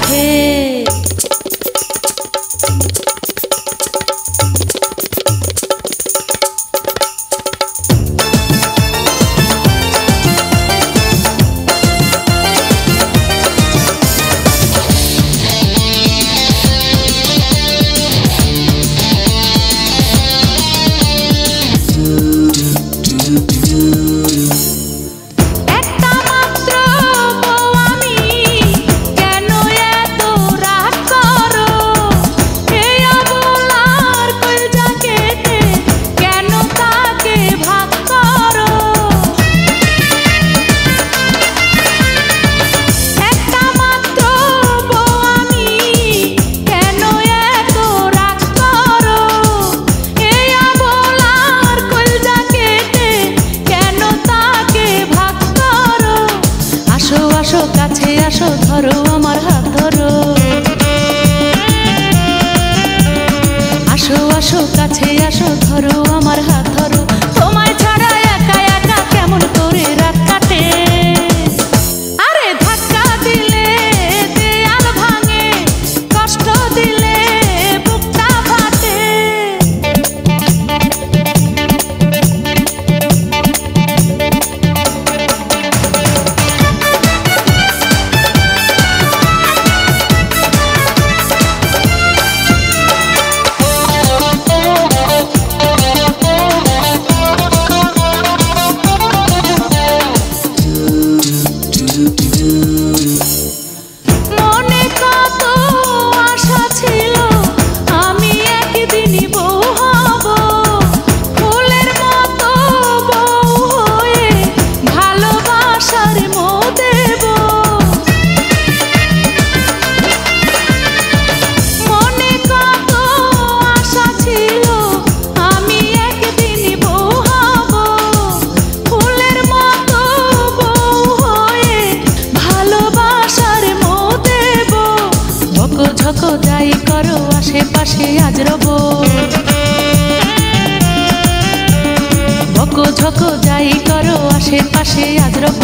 কাঠে। আসো কাছে আসো, ধরো আমার হাত ধরো। আসো আসো কাছে আসো, ধরো আমার হাত ধরো। তোমায় ছাড়া একা একা কেমন করে রাত কাটে। আরে ধাক্কা দিলে দেয়াল ভাঙে, কষ্ট দিলে বুকটা ফাটে। মনে কত আশা ছিল আমি একদিনই বউ হব, ফুলের মতো বউ হয়ে ভালোবাসার মোহ দেব। মনে কত আশা ছিল আমি একদিনই বউ হব, ফুলের মতো বউ হয়ে ভালোবাসার মোহ দেব। বকো ঝকো যাই করো আশেপাশে আজ রব, বকো ঝকো যাই করো আশেপাশে আজ রব।